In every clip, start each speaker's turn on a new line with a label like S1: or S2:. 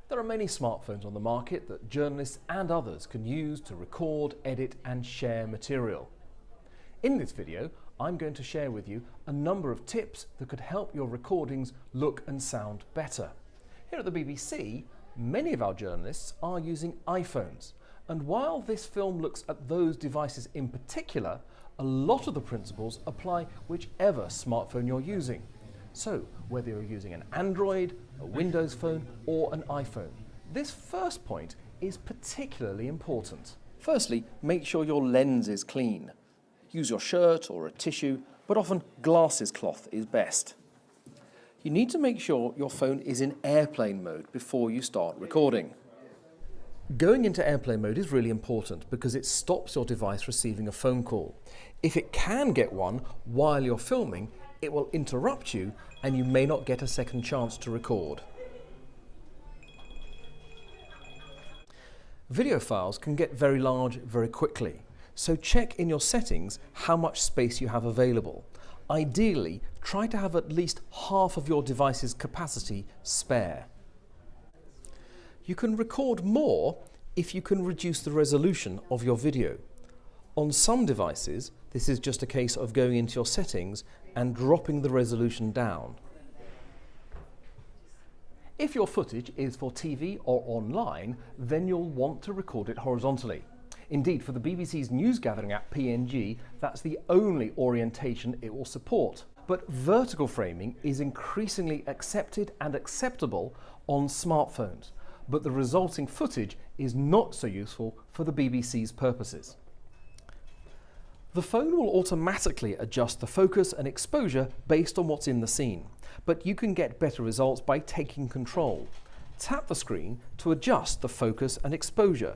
S1: There are many smartphones on the market that journalists and others can use to record, edit and share material. In this video, I'm going to share with you a number of tips that could help your recordings look and sound better. Here at the BBC, many of our journalists are using iPhones, and while this film looks at those devices in particular, a lot of the principles apply whichever smartphone you're using. So, whether you're using an Android, a Windows phone or an iPhone, this first point is particularly important. Firstly, make sure your lens is clean. Use your shirt or a tissue, but often glasses cloth is best. You need to make sure your phone is in airplane mode before you start recording. Going into airplane mode is really important because it stops your device receiving a phone call. If it can get one while you're filming, it will interrupt you and you may not get a second chance to record. Video files can get very large very quickly, so check in your settings how much space you have available. Ideally, try to have at least half of your device's capacity spare. You can record more if you can reduce the resolution of your video. On some devices, this is just a case of going into your settings and dropping the resolution down. If your footage is for TV or online, then you'll want to record it horizontally. Indeed, for the BBC's news gathering app PNG, that's the only orientation it will support. But vertical framing is increasingly accepted and acceptable on smartphones, but the resulting footage is not so useful for the BBC's purposes. The phone will automatically adjust the focus and exposure based on what's in the scene, but you can get better results by taking control. Tap the screen to adjust the focus and exposure.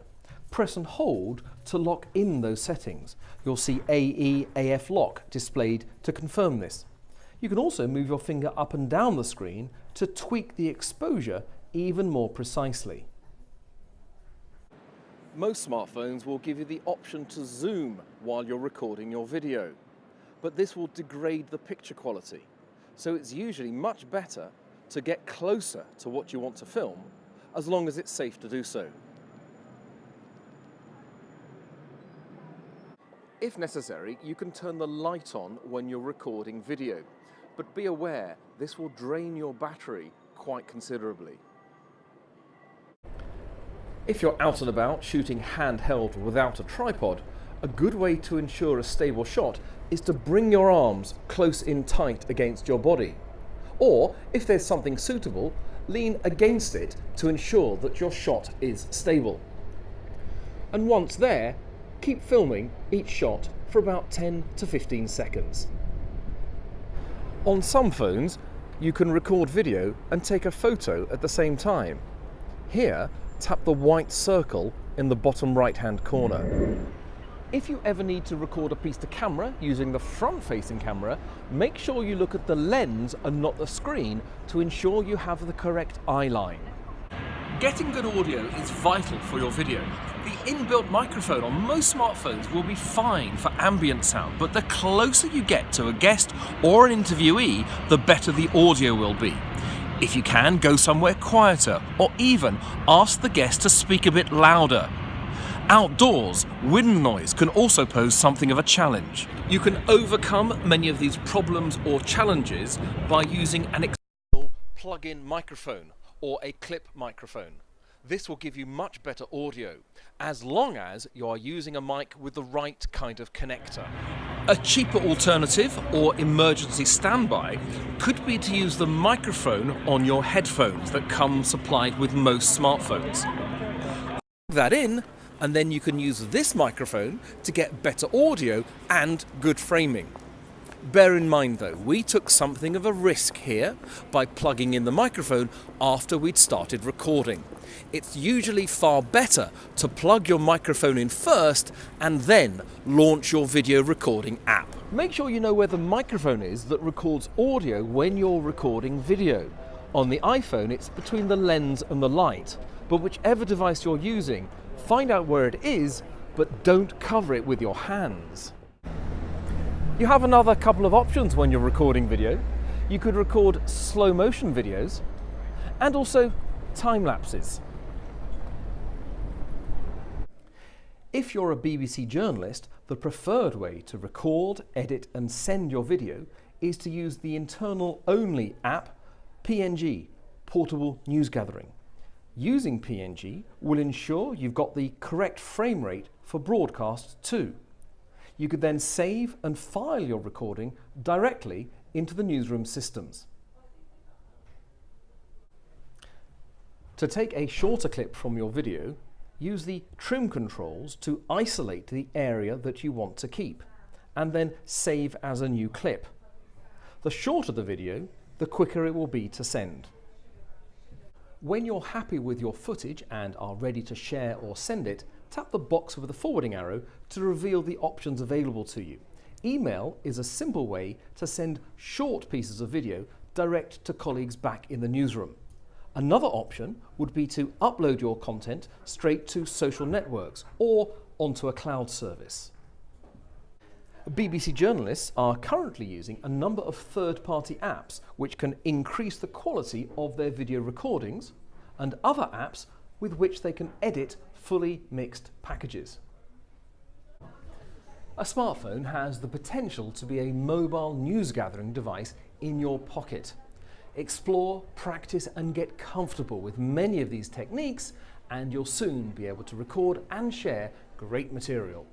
S1: Press and hold to lock in those settings. You'll see AE/AF lock displayed to confirm this. You can also move your finger up and down the screen to tweak the exposure even more precisely. Most smartphones will give you the option to zoom while you're recording your video, but this will degrade the picture quality. So it's usually much better to get closer to what you want to film, as long as it's safe to do so. If necessary, you can turn the light on when you're recording video, but be aware this will drain your battery quite considerably. If you're out and about shooting handheld without a tripod, a good way to ensure a stable shot is to bring your arms close in tight against your body. Or, if there's something suitable, lean against it to ensure that your shot is stable. And once there, keep filming each shot for about 10 to 15 seconds. On some phones, you can record video and take a photo at the same time. Here, tap the white circle in the bottom right-hand corner. If you ever need to record a piece to camera using the front-facing camera, make sure you look at the lens and not the screen to ensure you have the correct eye line. Getting good audio is vital for your video. The inbuilt microphone on most smartphones will be fine for ambient sound, but the closer you get to a guest or an interviewee, the better the audio will be. If you can, go somewhere quieter, or even ask the guest to speak a bit louder. Outdoors, wind noise can also pose something of a challenge. You can overcome many of these problems or challenges by using an external plug-in microphone or a clip microphone. This will give you much better audio, as long as you are using a mic with the right kind of connector. A cheaper alternative or emergency standby could be to use the microphone on your headphones that come supplied with most smartphones. Plug that in, and then you can use this microphone to get better audio and good framing. Bear in mind though, we took something of a risk here by plugging in the microphone after we'd started recording. It's usually far better to plug your microphone in first and then launch your video recording app. Make sure you know where the microphone is that records audio when you're recording video. On the iPhone, it's between the lens and the light, but whichever device you're using, find out where it is, but don't cover it with your hands. You have another couple of options when you're recording video. You could record slow motion videos and also time lapses. If you're a BBC journalist, the preferred way to record, edit and send your video is to use the internal only app PNG, Portable News Gathering. Using PNG will ensure you've got the correct frame rate for broadcast too. You could then save and file your recording directly into the newsroom systems. To take a shorter clip from your video, use the trim controls to isolate the area that you want to keep, and then save as a new clip. The shorter the video, the quicker it will be to send. When you're happy with your footage and are ready to share or send it, tap the box with the forwarding arrow to reveal the options available to you. Email is a simple way to send short pieces of video direct to colleagues back in the newsroom. Another option would be to upload your content straight to social networks or onto a cloud service. BBC journalists are currently using a number of third-party apps which can increase the quality of their video recordings, and other apps with which they can edit fully mixed packages. A smartphone has the potential to be a mobile news gathering device in your pocket. Explore, practice and get comfortable with many of these techniques, and you'll soon be able to record and share great material.